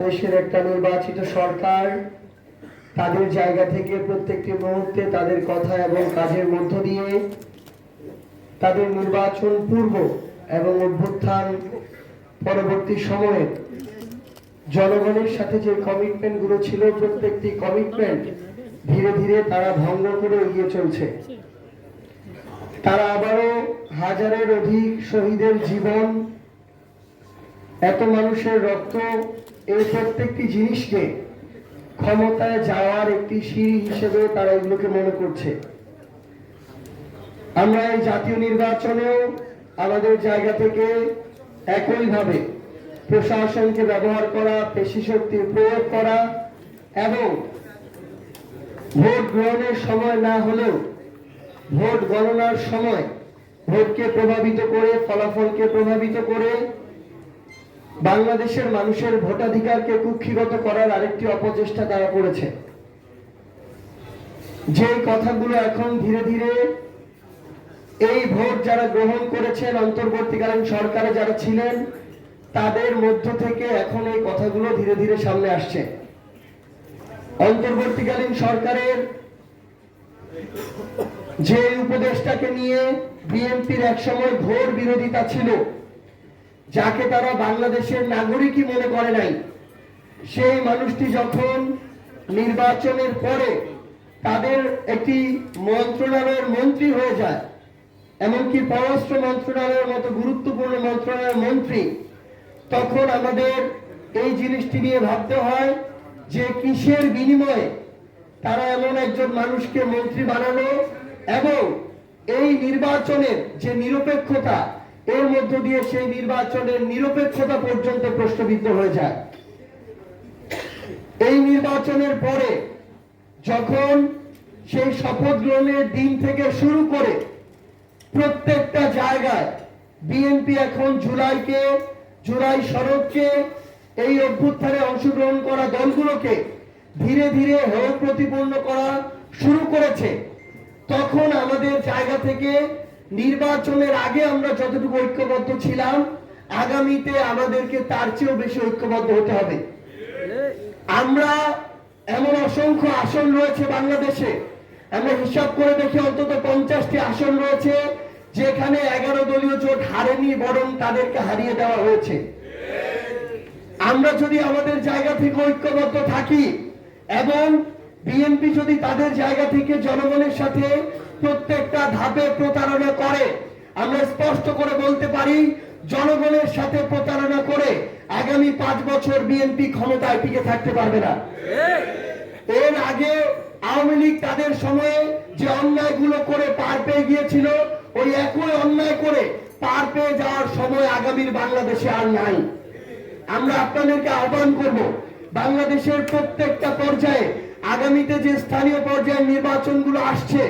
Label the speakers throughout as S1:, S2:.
S1: দেশের একটা নির্বাচিত সরকার তাদের জায়গা থেকে প্রত্যেকটি মুহূর্তে তাদের কথা এবং কাজের মধ্য দিয়ে তাদের নির্বাচন পূর্ব এবং অভ্যুত্থান পরবর্তী সময়ে জনগণের সাথে যে কমিটমেন্ট গুলো ছিল প্রত্যেকটি কমিটমেন্ট ধীরে ধীরে তারা ভঙ্গ করে এগিয়ে চলছে। তারা আবারও হাজারের অধিক শহীদের জীবন, এত মানুষের রক্ত, এই প্রত্যেকটি জিনিসকে ক্ষমতায় যাওয়ার একটি সিঁড়ি হিসেবে তারা এগুলোকে মনে করছে। আমরা এই জাতীয় নির্বাচনেও আমাদের জায়গা থেকে একইভাবে প্রশাসনকে ব্যবহার করা, পেশি শক্তির প্রয়োগ করা এবং ভোট গ্রহণের সময় না হলেও ভোট গণনার সময় ভোটকে প্রভাবিত করে, ফলাফলকে প্রভাবিত করে বাংলাদেশের মানুষের ভোটাধিকারকে কুক্ষিগত করার আরেকটি অপচেষ্টা তারা করেছে। যে কথাগুলো এখন ধীরে ধীরে এই ভোট যারা গ্রহণ করেছেন, অন্তর্বর্তীকালীন সরকারে যারা ছিলেন, তাদের মধ্য থেকে এখন এই কথাগুলো ধীরে ধীরে সামনে আসছে। অন্তর্বর্তীকালীন সরকারের যে উপদেষ্টাকে নিয়ে বিএনপির একসময় ঘোর বিরোধিতা ছিল, যাকে তারা বাংলাদেশের নাগরিকই মনে করে নাই, সেই মানুষটি যখন নির্বাচনের পরে তাদের একটি মন্ত্রণালয়ের মন্ত্রী হয়ে যায়, এমনকি পররাষ্ট্র মন্ত্রণালয়ের মতো গুরুত্বপূর্ণ মন্ত্রণালয়ের মন্ত্রী, তখন আমাদের এই জিনিসটি নিয়ে ভাবতে হয় যে কিসের বিনিময়ে তারা এমন একজন মানুষকে মন্ত্রী বানালো এবং এই নির্বাচনের যে নিরপেক্ষতা, এর মধ্য দিয়ে সেই নির্বাচনের নিরপেক্ষতা পর্যন্ত প্রশ্নবিদ্ধ হয়ে যায়। এই নির্বাচনের পরে যখন সেই শপথ গ্রহণের দিন থেকে শুরু করে প্রত্যেকটা জায়গায় বিএনপি এখন জুলাই শরৎকে, এই অভ্যুত্থানে অংশগ্রহণ করা দলগুলোকে ধীরে ধীরে হেয় প্রতিপন্ন করা শুরু করেছে, তখন আমাদের জায়গা থেকে নির্বাচনের আগে আমরা যতটুকু ঐক্যবদ্ধ ছিলাম, আগামীতে আমাদেরকে তার চেয়েও বেশি ঐক্যবদ্ধ হতে হবে। আমরা এমন অসংখ্য আসন রয়েছে বাংলাদেশে, আমরা হিসাব করে দেখি অন্তত 50টি আসন রয়েছে যেখানে 11 দলীয় জোট হারেনি, বরং তাদেরকে হারিয়ে দেওয়া হয়েছে। আমরা যদি আমাদের জায়গা থেকে ঐক্যবদ্ধ থাকি এবং বিএনপি যদি তাদের জায়গা থেকে জনগণের সাথে প্রত্যেকটা ধাপে প্রতারণা করে, আমরা স্পষ্ট করে বলতে পারি জনগণের সাথে প্রতারণা করে আগামী 5 বছর বিএনপি ক্ষমতায় টিকে থাকতে পারবে না। এর আগে আওয়ামী লীগ তাদের সময়ে যে অন্যায়গুলো করে পার পেয়ে গিয়েছিল, ওই একই অন্যায় করে পার পেয়ে যাওয়ার সময় আগামীর বাংলাদেশে আর নাই। আমরা আপনাদেরকে আহ্বান করব, বাংলাদেশের প্রত্যেকটা পর্যায়ে আগামীতে যে স্থানীয় পর্যায়ের নির্বাচনগুলো আসছে,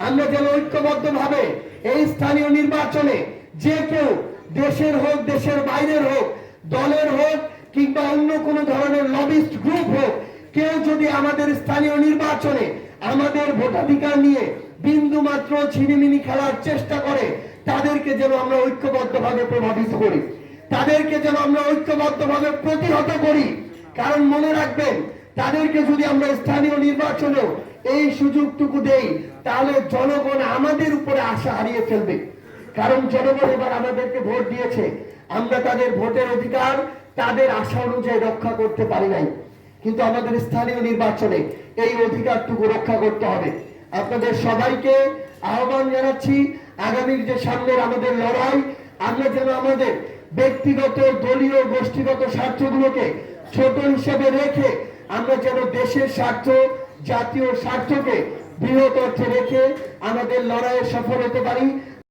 S1: আমরা যেন ঐক্যবদ্ধভাবে এই স্থানীয় নির্বাচনে যে কেউ, দেশের হোক দেশের বাইরের হোক, দলের হোক কিংবা অন্য কোনো ধরনের লবিস্ট গ্রুপ হোক, কেউ যদি আমাদের স্থানীয় নির্বাচনে আমাদের ভোটাধিকার নিয়ে বিন্দু মাত্র ছিনিমিনি খেলার চেষ্টা করে, তাদেরকে যেন আমরা ঐক্যবদ্ধভাবে প্রভাবিত করি, তাদেরকে যেন আমরা ঐক্যবদ্ধভাবে প্রতিহত করি। কারণ মনে রাখবেন, তাদেরকে যদি আমরা স্থানীয় নির্বাচনেও এই সুযোগটুকু দেই, তাহলে জনগণ আমাদের উপরে আশা হারিয়ে ফেলবে। কারণ জনগণ এবার আমাদেরকে ভোট দিয়েছে, আমরা তাদের ভোটের অধিকার তাদের আশা অনুযায়ী রক্ষা করতে পারি নাই, কিন্তু আমাদের স্থানীয় নির্বাচনে এই অধিকারটুকু রক্ষা করতে হবে। আপনাদের সবাইকে আহ্বান জানাচ্ছি, আগামীর যে সামনের আমাদের লড়াই, আমরা যেন আমাদের ব্যক্তিগত, দলীয়, গোষ্ঠীগত স্বার্থগুলোকে ছোট হিসেবে রেখে আমরা যেন দেশের স্বার্থ, জাতীয় স্বার্থকে বৃহৎ অর্থে রেখে আমাদের লড়াইয়ে সফল হতে পারি।